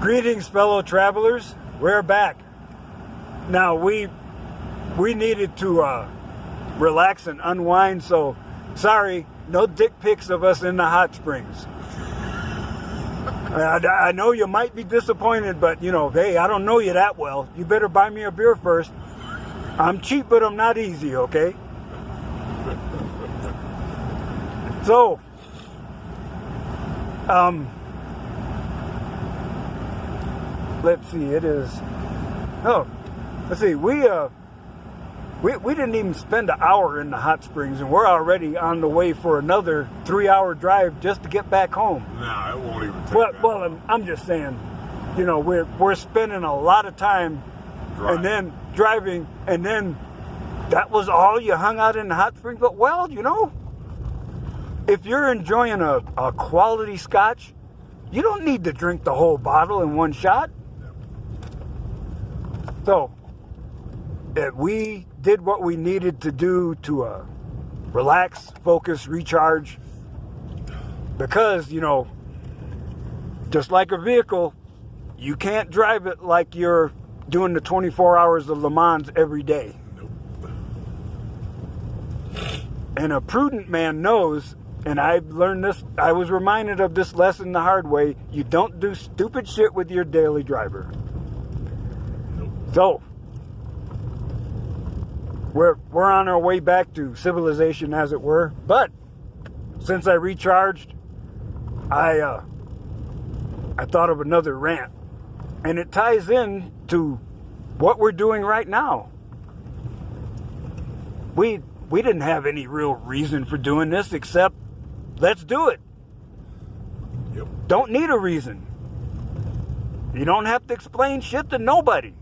Greetings, fellow travelers. We're back. Now, we needed to relax and unwind, so sorry, no dick pics of us in the hot springs. I know you might be disappointed, but, you know, hey, I don't know you that well. You better buy me a beer first. I'm cheap, but I'm not easy, okay? So, let's see, we didn't even spend an hour in the hot springs, and we're already on the way for another 3-hour drive just to get back home. Nah, it won't even take that. Well, I'm just saying, you know, we're spending a lot of time and then driving, and then that was all you hung out in the hot springs. But, well, you know, if you're enjoying a quality scotch, you don't need to drink the whole bottle in one shot. So, we did what we needed to do to relax, focus, recharge. Because, you know, just like a vehicle, you can't drive it like you're doing the 24 hours of Le Mans every day. And a prudent man knows, and I've learned this, I was reminded of this lesson the hard way, you don't do stupid shit with your daily driver. So, we're on our way back to civilization, as it were. But since I recharged, I thought of another rant, and it ties in to what we're doing right now. We didn't have any real reason for doing this except let's do it. Yep. Don't need a reason. You don't have to explain shit to nobody.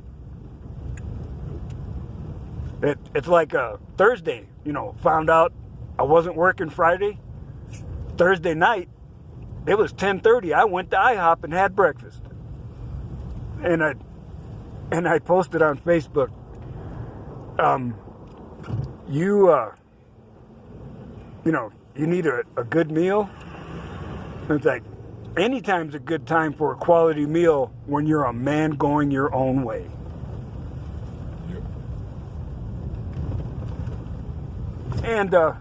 It's like Thursday, you know, found out I wasn't working Friday. Thursday night, it was 10:30. I went to IHOP and had breakfast. And I posted on Facebook, you know, you need a good meal. And it's like, anytime's a good time for a quality meal when you're a man going your own way. And, you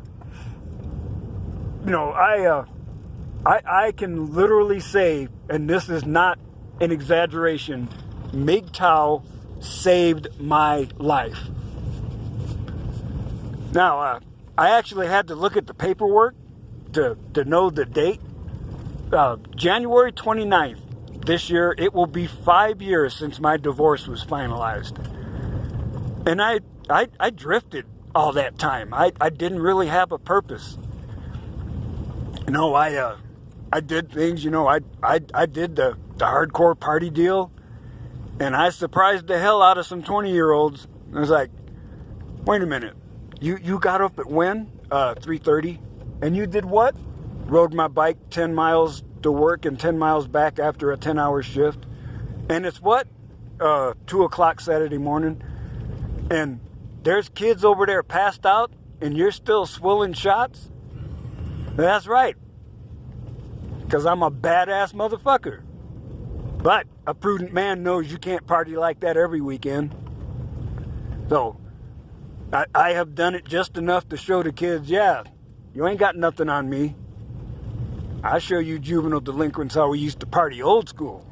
know, I can literally say, and this is not an exaggeration, MGTOW saved my life. Now, I actually had to look at the paperwork to know the date. January 29th this year, it will be 5 years since my divorce was finalized. And I drifted all that time. I didn't really have a purpose. You know, I did things, you know, I did the hardcore party deal, and I surprised the hell out of some 20-year-olds. I was like, wait a minute, you got up at when? 3:30, and you did what? Rode my bike 10 miles to work and 10 miles back after a 10-hour shift. And it's what? 2 o'clock Saturday morning, and there's kids over there passed out, and you're still swilling shots? That's right. Because I'm a badass motherfucker. But a prudent man knows you can't party like that every weekend. So, I have done it just enough to show the kids, yeah, you ain't got nothing on me. I show you juvenile delinquents how we used to party old school.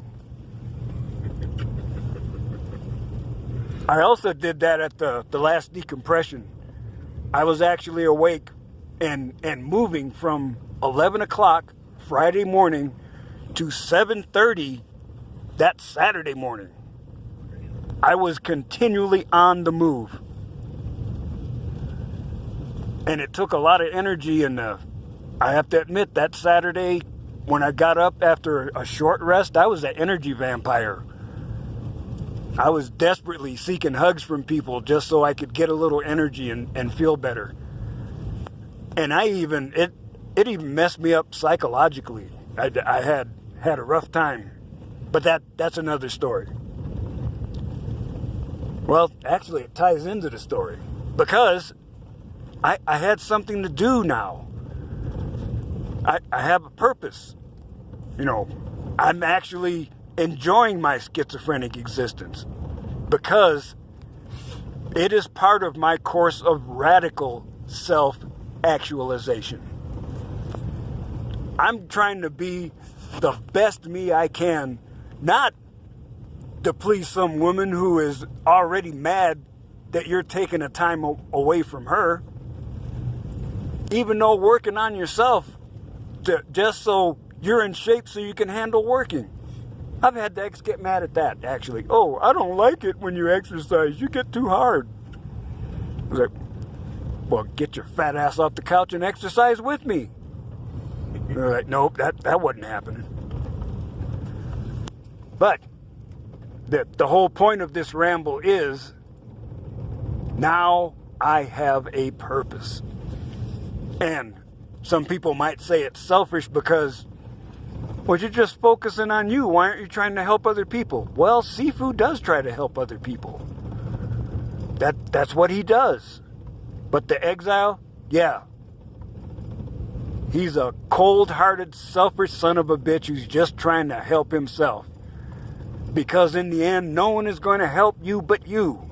I also did that at the last decompression. I was actually awake and moving from 11 o'clock Friday morning to 7:30 that Saturday morning. I was continually on the move. And it took a lot of energy, and I have to admit, that Saturday, when I got up after a short rest, I was an energy vampire. I was desperately seeking hugs from people just so I could get a little energy and feel better. And it even messed me up psychologically. I had a rough time, but that's another story. Well, actually, it ties into the story because I had something to do now. I have a purpose. You know, I'm actually enjoying my schizophrenic existence because it is part of my course of radical self-actualization. I'm trying to be the best me I can, not to please some woman who is already mad that you're taking a time away from her. Even though working on yourself just so you're in shape so you can handle working. I've had ex get mad at that, actually. Oh, I don't like it when you exercise. You get too hard. I was like, well, get your fat ass off the couch and exercise with me. They're like, nope, that wasn't happening. But the whole point of this ramble is now I have a purpose. And some people might say it's selfish because, well, you're just focusing on you. Why aren't you trying to help other people? Well, Sifu does try to help other people. That's what he does. But the exile, yeah. He's a cold-hearted, selfish son of a bitch who's just trying to help himself. Because in the end, no one is going to help you but you.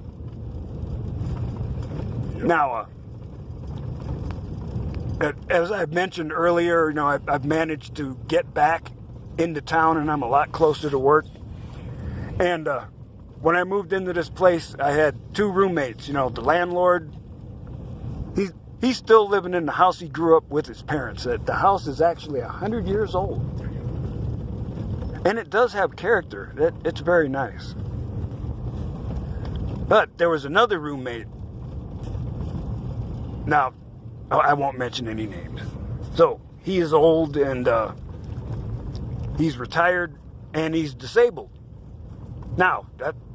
Yep. Now, as I mentioned earlier, I've managed to get back into town and I'm a lot closer to work. And when I moved into this place, I had two roommates. The landlord, he's still living in the house he grew up with his parents. The house is actually 100 years old. And it does have character. It's very nice. But there was another roommate. Now, I won't mention any names. So, he is old and he's retired and he's disabled. Now,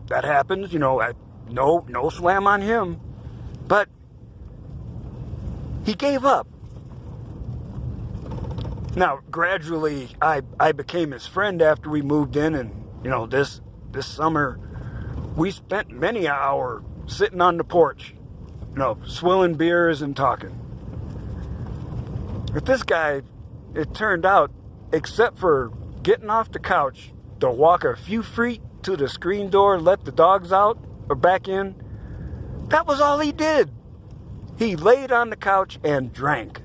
that happens, no slam on him. But he gave up. Now, gradually, I became his friend after we moved in, and, this summer, we spent many an hour sitting on the porch, swilling beers and talking. But this guy, it turned out, except for getting off the couch to walk a few feet to the screen door, let the dogs out or back in, that was all he did. He laid on the couch and drank.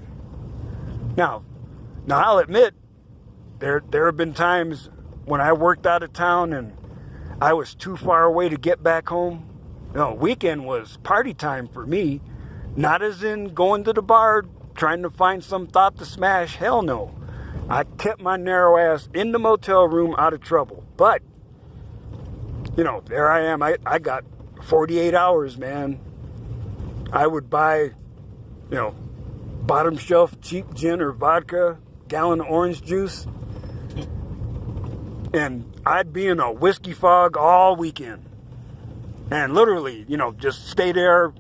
Now, I'll admit, there have been times when I worked out of town and I was too far away to get back home. Weekend was party time for me. Not as in going to the bar, trying to find some thought to smash. Hell no. I kept my narrow ass in the motel room out of trouble. But, there I am. I got 48 hours, man. I would buy, bottom shelf cheap gin or vodka, gallon of orange juice, and I'd be in a whiskey fog all weekend. And literally, just stay there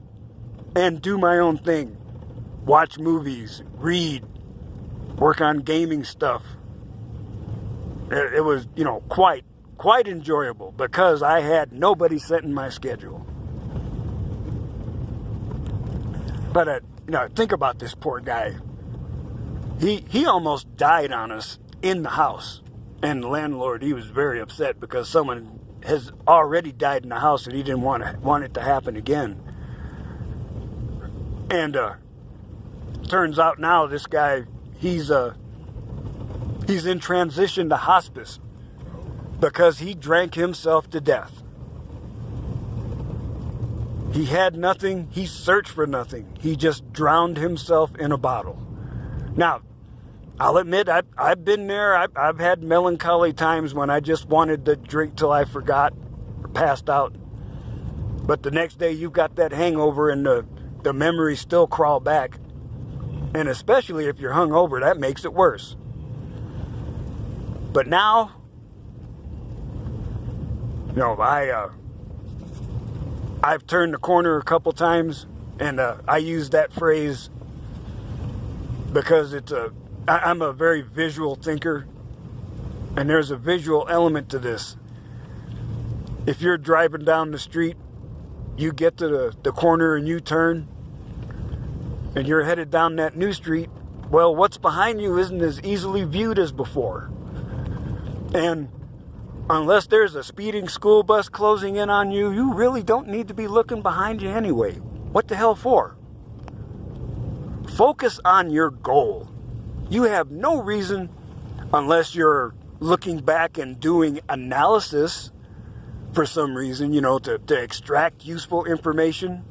and do my own thing. Watch movies, read, work on gaming stuff. It was, quite enjoyable because I had nobody setting my schedule. But, think about this poor guy. He almost died on us in the house. And the landlord, he was very upset because someone has already died in the house and he didn't want it to happen again. And turns out now this guy, he's in transition to hospice because he drank himself to death. He had nothing. He searched for nothing. He just drowned himself in a bottle. Now, I'll admit, I've been there. I've had melancholy times when I just wanted to drink till I forgot or passed out. But the next day, you've got that hangover and the memories still crawl back. And especially if you're hungover, that makes it worse. But now, I've turned the corner a couple times, and I use that phrase because I'm a very visual thinker, and there's a visual element to this. If you're driving down the street, you get to the corner and you turn, and you're headed down that new street, well, what's behind you isn't as easily viewed as before. And unless there's a speeding school bus closing in on you, you really don't need to be looking behind you anyway. What the hell for? Focus on your goal. You have no reason, unless you're looking back and doing analysis for some reason, to extract useful information.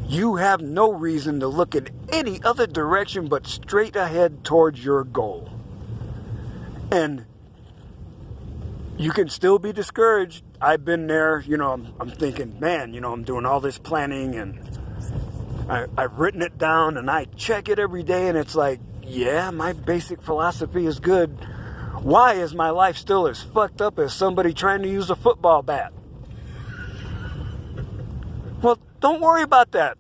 You have no reason to look in any other direction but straight ahead towards your goal. And you can still be discouraged. I've been there, I'm thinking, man, I'm doing all this planning and I've written it down and I check it every day, and it's like, yeah, my basic philosophy is good. Why is my life still as fucked up as somebody trying to use a football bat? Well, don't worry about that.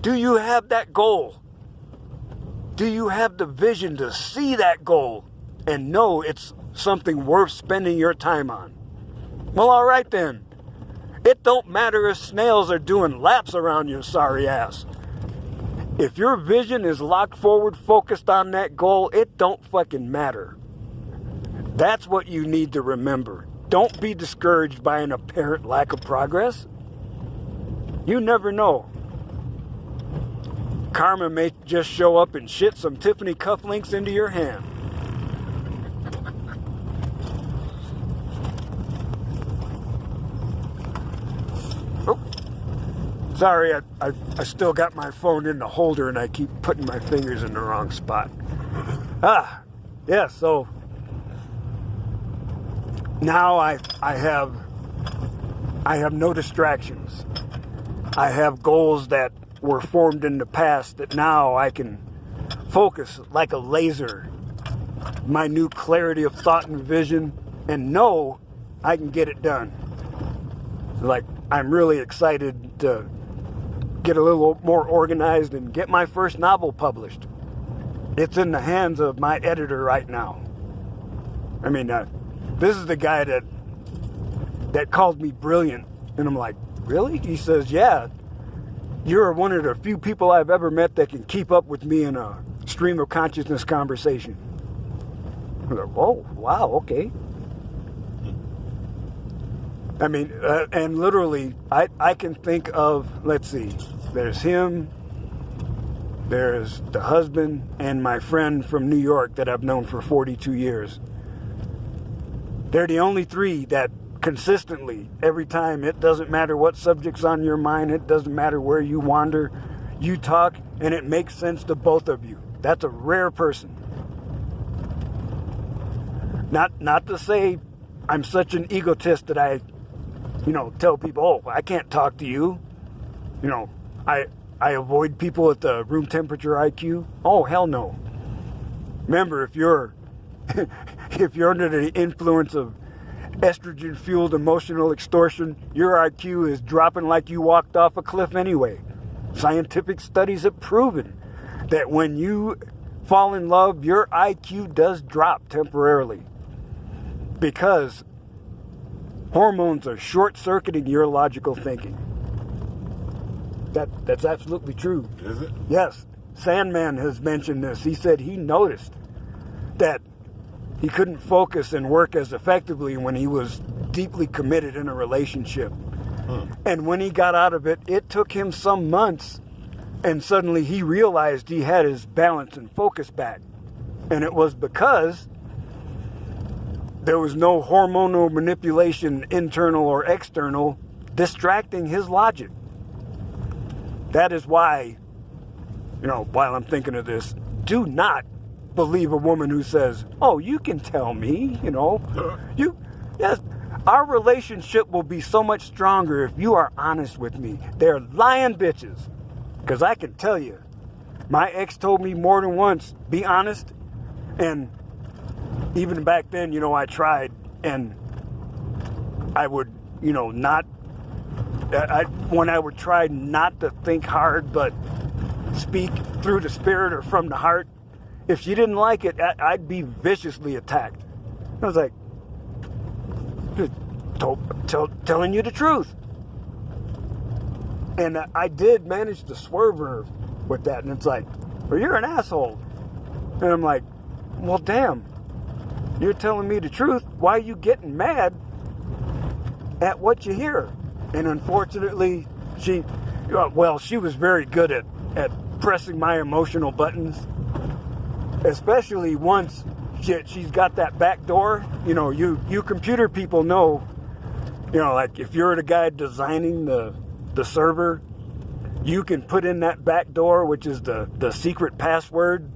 Do you have that goal? Do you have the vision to see that goal and know it's something worth spending your time on? Well, all right then. It don't matter if snails are doing laps around your sorry ass. If your vision is locked forward, focused on that goal, it don't fucking matter. That's what you need to remember. Don't be discouraged by an apparent lack of progress. You never know. Karma may just show up and shit some Tiffany cufflinks into your hand. Oh, sorry, I still got my phone in the holder and I keep putting my fingers in the wrong spot. Yeah, so now I have no distractions. I have goals that were formed in the past that now I can focus like a laser. My new clarity of thought and vision, and know I can get it done. Like, I'm really excited to get a little more organized and get my first novel published. It's in the hands of my editor right now. I mean, this is the guy that called me brilliant. And I'm like, really? He says, yeah, you're one of the few people I've ever met that can keep up with me in a stream of consciousness conversation. I'm like, whoa, wow, okay. I mean, and literally, I can think of, let's see, there's him, there's the husband, and my friend from New York that I've known for 42 years. They're the only three that consistently, every time, it doesn't matter what subject's on your mind, it doesn't matter where you wander, you talk, and it makes sense to both of you. That's a rare person. Not to say I'm such an egotist that I, tell people, oh, I can't talk to you. I avoid people at the room temperature IQ. Oh, hell no. Remember, if you're under the influence of estrogen-fueled emotional extortion, your IQ is dropping like you walked off a cliff anyway. Scientific studies have proven that when you fall in love, your IQ does drop temporarily because hormones are short-circuiting your logical thinking. That's absolutely true. Is it? Yes. Sandman has mentioned this. He said he noticed that he couldn't focus and work as effectively when he was deeply committed in a relationship. And when he got out of it, it took him some months, and suddenly he realized he had his balance and focus back. And it was because there was no hormonal manipulation, internal or external, distracting his logic. That is why, while I'm thinking of this, do not believe a woman who says, oh, you can tell me, yes, our relationship will be so much stronger if you are honest with me. They're lying bitches. Because I can tell you, my ex told me more than once, be honest. And even back then, I tried, and I would, when I would try not to think hard, but speak through the spirit or from the heart, if she didn't like it, I'd be viciously attacked. I was like, telling you the truth. And I did manage to swerve her with that. And it's like, well, you're an asshole. And I'm like, well, damn. You're telling me the truth. Why are you getting mad at what you hear? And unfortunately, she was very good at pressing my emotional buttons, especially once she's got that back door. You know, you computer people know, you know, like if you're the guy designing the server, you can put in that back door, which is the secret password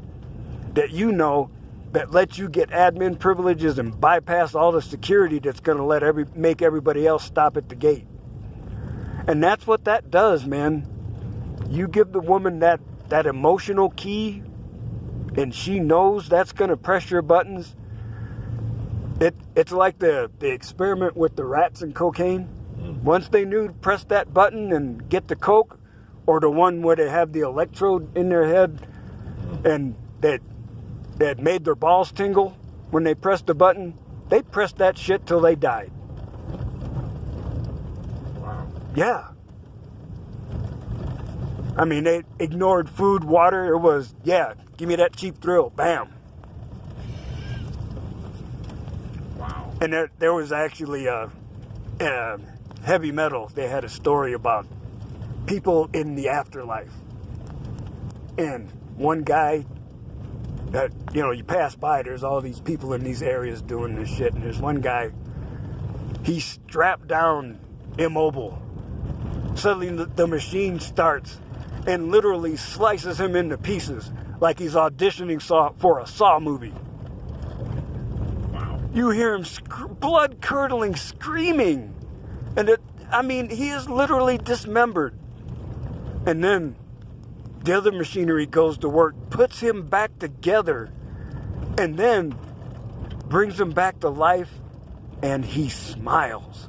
that you know that lets you get admin privileges and bypass all the security that's going to make everybody else stop at the gate. And that's what that does, man. You give the woman that emotional key, and she knows that's going to press your buttons. It's like the experiment with the rats and cocaine. Once they knew to press that button and get the coke, or the one where they have the electrode in their head and that made their balls tingle when they pressed the button, they pressed that shit till they died. Wow. Yeah. I mean, they ignored food, water. It was, yeah, give me that cheap thrill. Bam. Wow. And there was actually heavy metal. They had a story about people in the afterlife. And one guy that, you know, you pass by, there's all these people in these areas doing this shit. And there's one guy, he's strapped down, immobile. Suddenly the machine starts and literally slices him into pieces like he's auditioning for a Saw movie. Wow. You hear him blood-curdling screaming. And he is literally dismembered. And then the other machinery goes to work, puts him back together, and then brings him back to life, and he smiles.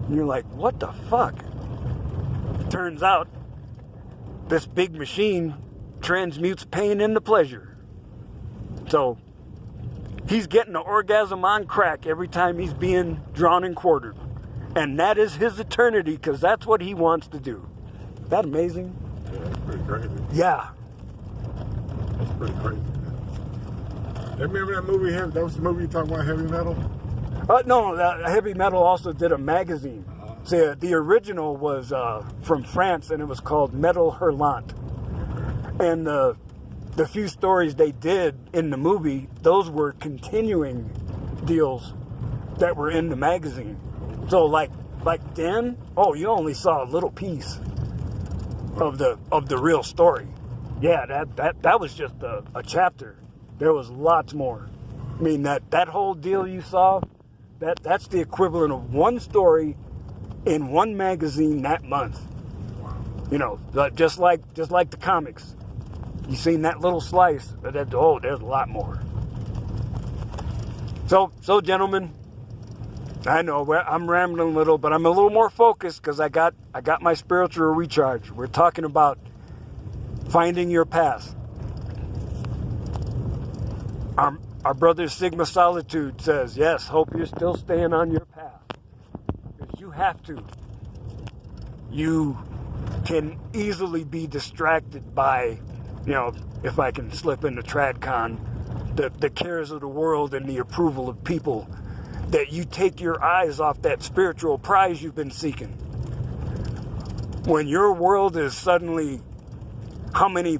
And you're like, what the fuck? Turns out, this big machine transmutes pain into pleasure. So, he's getting an orgasm on crack every time he's being drawn and quartered. And that is his eternity, because that's what he wants to do. Isn't that amazing? Yeah, that's pretty crazy. Yeah. That's pretty crazy. Hey, remember that movie? That was the movie you talking about, Heavy Metal? No, Heavy Metal also did a magazine. See, the original was from France, and it was called Metal Hurlant. And the few stories they did in the movie, those were continuing deals that were in the magazine. So like then, you only saw a little piece of the real story. Yeah, that was just a chapter. There was lots more. I mean, that whole deal you saw, that's the equivalent of one story in one magazine that month. Wow. You know, just like the comics. You seen that little slice, but there's a lot more. So gentlemen, I know I'm rambling a little, but I'm a little more focused because I got my spiritual recharge. We're talking about finding your path. Our brother Sigma Solitude says, yes, hope you're still staying on your path. Because you have to. You can easily be distracted by, you know, if I can slip into TradCon, the cares of the world and the approval of people, that you take your eyes off that spiritual prize you've been seeking. When your world is suddenly how many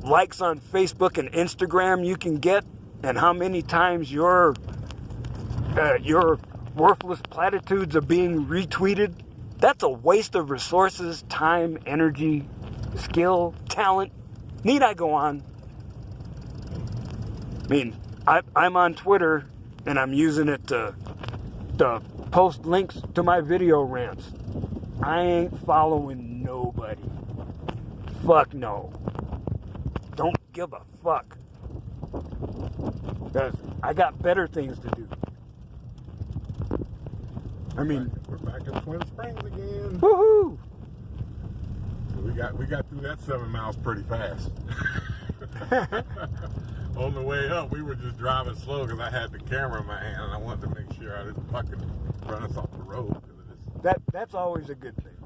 likes on Facebook and Instagram you can get, and how many times your worthless platitudes are being retweeted, that's a waste of resources, time, energy, skill, talent. Need I go on? I mean, I'm on Twitter, and I'm using it to post links to my video rants. I ain't following nobody. Fuck no. Don't give a fuck. Because I got better things to do. I mean, we're back in Twin Springs again. Woohoo! We got through that 7 miles pretty fast. On the way up, we were just driving slow because I had the camera in my hand and I wanted to make sure I didn't fucking run us off the road. That's always a good thing.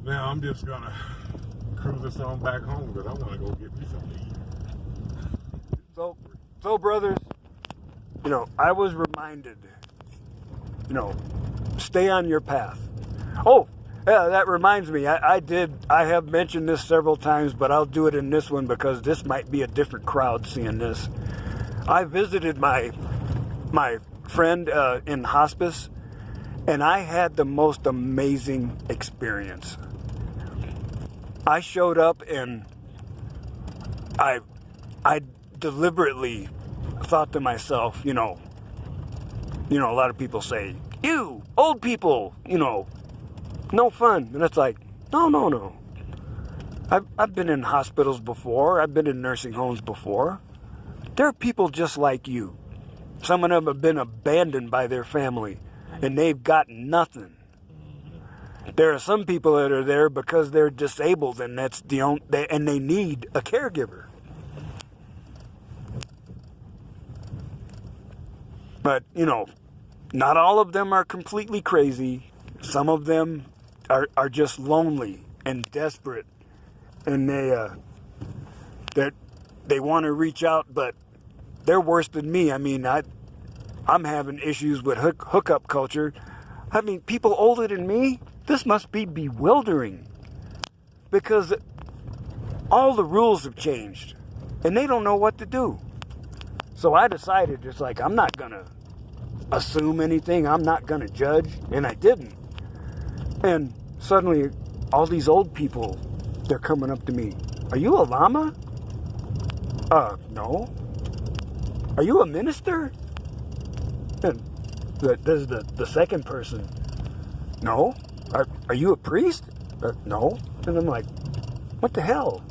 Now I'm just gonna cruise us on back home because I want to go get me something to eat. So brothers, I was reminded, stay on your path. Oh, yeah, that reminds me. I have mentioned this several times, but I'll do it in this one because this might be a different crowd seeing this. I visited my friend in hospice, and I had the most amazing experience. I showed up and I deliberately thought to myself, a lot of people say, you, old people, no fun. And it's like, no. I've been in hospitals before. I've been in nursing homes before. There are people just like you. Some of them have been abandoned by their family, and they've got nothing. There are some people that are there because they're disabled, and and they need a caregiver. But, not all of them are completely crazy. Some of them are just lonely and desperate, and they want to reach out, but they're worse than me. I mean, I'm having issues with hookup culture. I mean, people older than me, this must be bewildering because all the rules have changed and they don't know what to do. So I decided, it's like, I'm not going to assume anything. I'm not going to judge. And I didn't. And suddenly, all these old people, they're coming up to me. Are you a llama? No. Are you a minister? And this is the second person. No. Are you a priest? No. And I'm like, what the hell,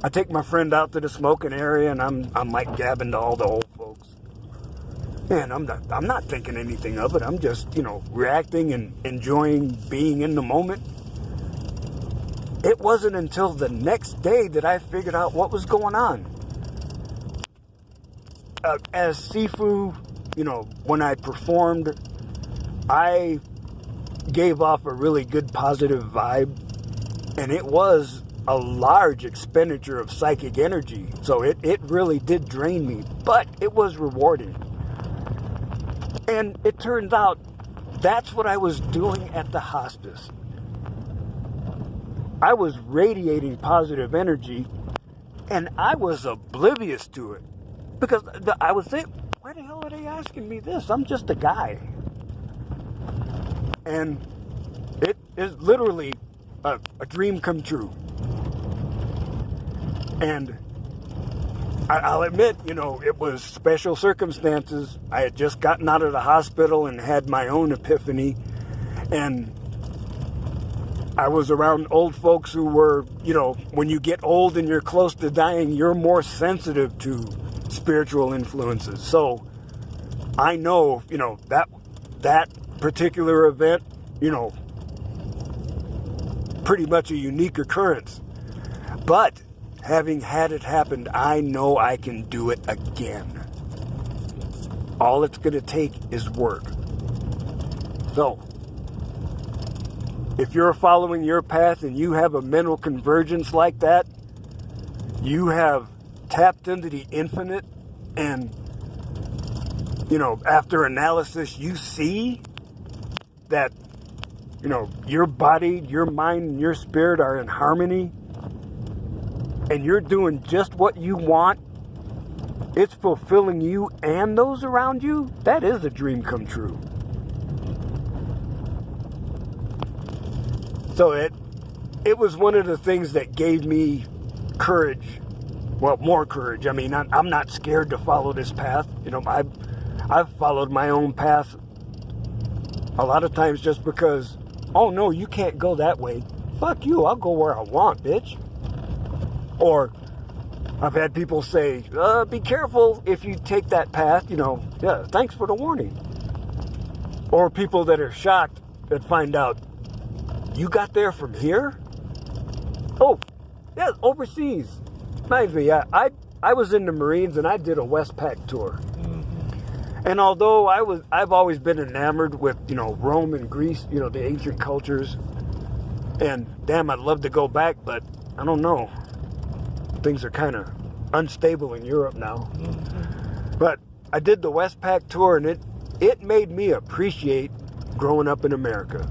I take my friend out to the smoking area, and I'm like gabbing to all the old folks. And I'm not thinking anything of it. I'm just, reacting and enjoying being in the moment. It wasn't until the next day that I figured out what was going on. As Sifu, when I performed, I gave off a really good positive vibe, and it was a large expenditure of psychic energy. So it really did drain me, but it was rewarding. And it turns out that's what I was doing at the hospice. I was radiating positive energy, and I was oblivious to it. Because I was saying, why the hell are they asking me this? I'm just a guy. And it is literally a dream come true. And I'll admit, it was special circumstances. I had just gotten out of the hospital and had my own epiphany. And I was around old folks who were, when you get old and you're close to dying, you're more sensitive to spiritual influences. So I know, that particular event, pretty much a unique occurrence. But having had it happen, I know I can do it again. All it's going to take is work. So, if you're following your path and you have a mental convergence like that, you have tapped into the infinite, and, after analysis, you see that, your body, your mind, and your spirit are in harmony, and you're doing just what you want, it's fulfilling you and those around you, that is a dream come true. So it was one of the things that gave me courage. Well, more courage. I mean, I'm not scared to follow this path. I've followed my own path a lot of times just because, oh no, you can't go that way. Fuck you, I'll go where I want, bitch. Or I've had people say, be careful if you take that path, yeah, thanks for the warning. Or people that are shocked that find out, you got there from here? Oh, yeah, overseas. Reminds me, I was in the Marines and I did a Westpac tour. And although I've always been enamored with, Rome and Greece, the ancient cultures. And damn, I'd love to go back, but I don't know. Things are kind of unstable in Europe now. But I did the Westpac tour, and it made me appreciate growing up in America.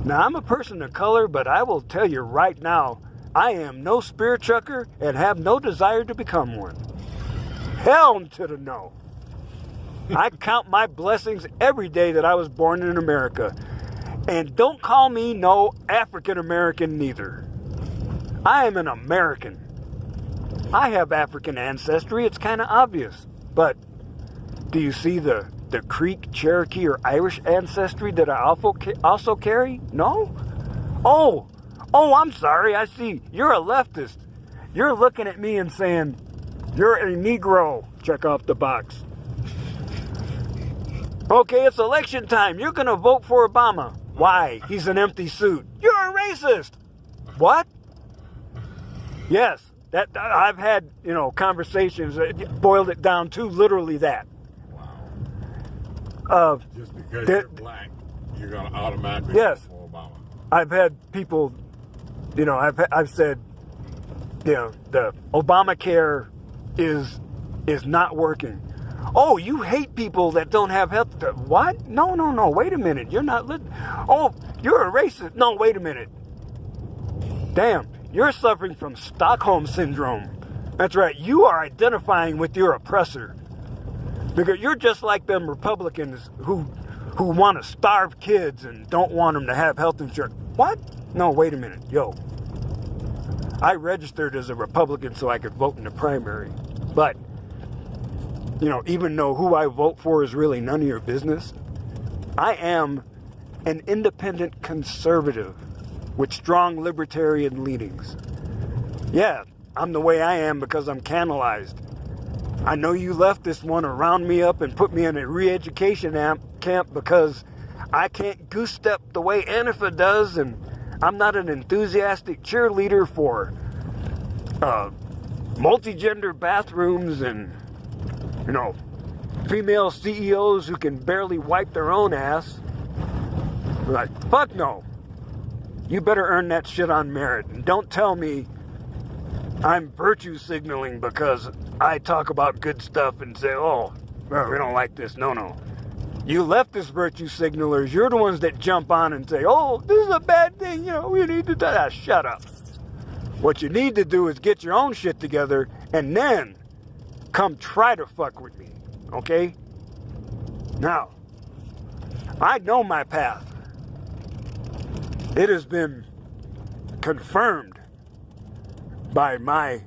Now, I'm a person of color, but I will tell you right now, I am no spirit chucker and have no desire to become one. Hell to the no. I count my blessings every day that I was born in America. And don't call me no African American neither. I am an American. I have African ancestry, it's kind of obvious. But do you see the Creek, Cherokee, or Irish ancestry that I also carry? No? Oh, I'm sorry. I see. You're a leftist. You're looking at me and saying, you're a Negro. Check off the box. Okay, it's election time. You're going to vote for Obama. Why? He's an empty suit. You're a racist. What? Yes, that I've had, conversations that boiled it down to literally that. Just because you're black, you're going to automatically yes, vote for Obama. I've had people, I've said, the Obamacare is not working. Oh, you hate people that don't have health. What? No. Wait a minute. You're not listening. Oh, you're a racist. No, wait a minute. Damn, you're suffering from Stockholm syndrome. That's right. You are identifying with your oppressor. Because you're just like them Republicans who want to starve kids and don't want them to have health insurance. What? No, wait a minute. Yo. I registered as a Republican so I could vote in the primary. But, even though who I vote for is really none of your business, I am an independent conservative with strong libertarian leanings. Yeah, I'm the way I am because I'm canalized. I know you left this one to round me up and put me in a re-education camp because I can't goose step the way Antifa does, and I'm not an enthusiastic cheerleader for multi-gender bathrooms and, female CEOs who can barely wipe their own ass. Like, fuck no. You better earn that shit on merit. And don't tell me I'm virtue signaling because I talk about good stuff and say, oh, well, we don't like this. No. You leftist virtue signalers, you're the ones that jump on and say, oh, this is a bad thing, we need to do that. Shut up. What you need to do is get your own shit together and then come try to fuck with me, okay? Now, I know my path. It has been confirmed by my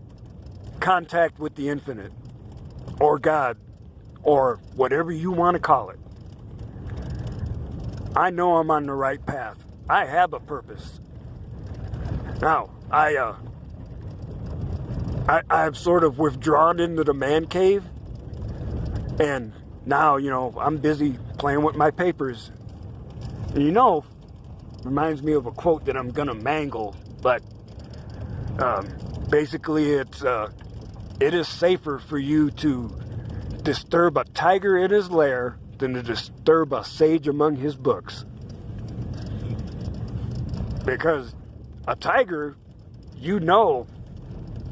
contact with the infinite, or God, or whatever you want to call it. I know I'm on the right path. I have a purpose. Now, I've sort of withdrawn into the man cave, and now, I'm busy playing with my papers. And reminds me of a quote that I'm gonna mangle, but basically it is safer for you to disturb a tiger in his lair than to disturb a sage among his books. Because a tiger, you know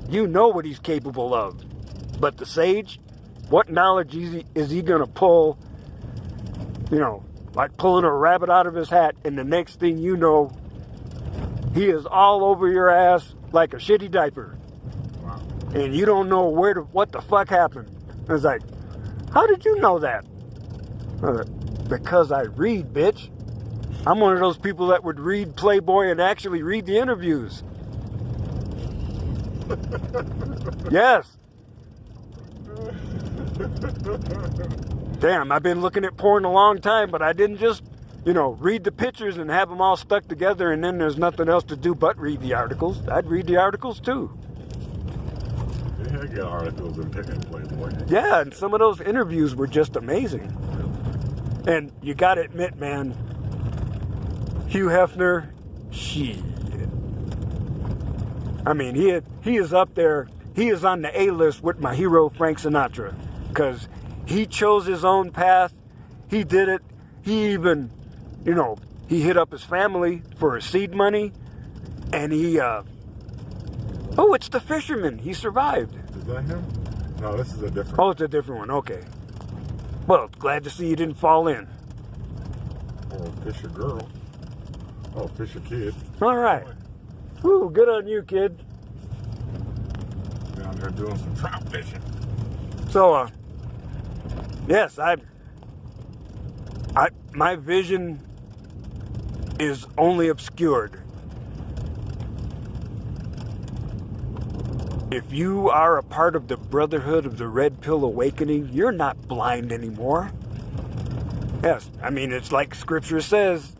what he's capable of. But the sage, what knowledge is he gonna pull, like pulling a rabbit out of his hat, and the next thing you know, he is all over your ass like a shitty diaper. Wow. And you don't know what the fuck happened. It's like, how did you know that? Because I read, bitch. I'm one of those people that would read Playboy and actually read the interviews. Yes. Damn, I've been looking at porn a long time, but I didn't just, read the pictures and have them all stuck together and then there's nothing else to do but read the articles. I'd read the articles too. Yeah, I get articles in Playboy. Yeah, and some of those interviews were just amazing. And you gotta admit, man, Hugh Hefner, shit. I mean, he is up there. He is on the A-list with my hero, Frank Sinatra. Because he chose his own path. He did it. He even, he hit up his family for his seed money. And he, it's the fisherman. He survived. Is that him? No, this is a different. Oh, it's a different one. Okay. Well, glad to see you didn't fall in. Oh, Fisher girl. Oh, Fisher kid. All right. Woo, good on you, kid. Down there doing some trout fishing. So, yes, my vision is only obscured. If you are a part of the Brotherhood of the Red Pill Awakening, you're not blind anymore. Yes, I mean, it's like Scripture says,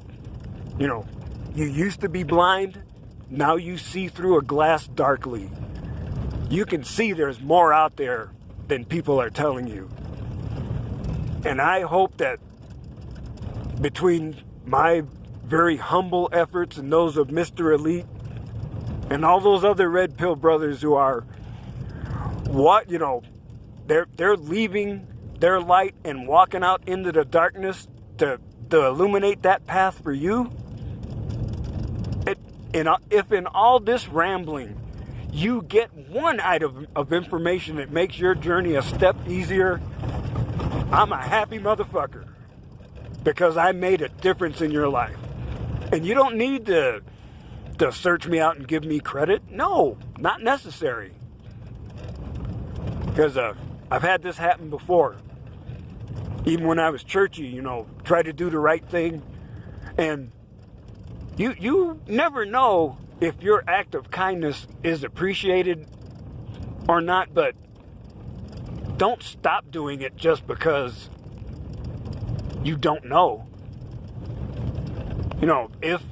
you know, you used to be blind, now you see through a glass darkly. You can see there's more out there than people are telling you. And I hope that between my very humble efforts and those of Mr. Elite and all those other Red Pill brothers who are, they're leaving their light and walking out into the darkness to illuminate that path for you. If in all this rambling you get one item of information that makes your journey a step easier, I'm a happy motherfucker, because I made a difference in your life. And you don't need to search me out and give me credit. No, not necessary. Because I've had this happen before. Even when I was churchy, try to do the right thing. And you never know if your act of kindness is appreciated or not, but don't stop doing it just because you don't know. If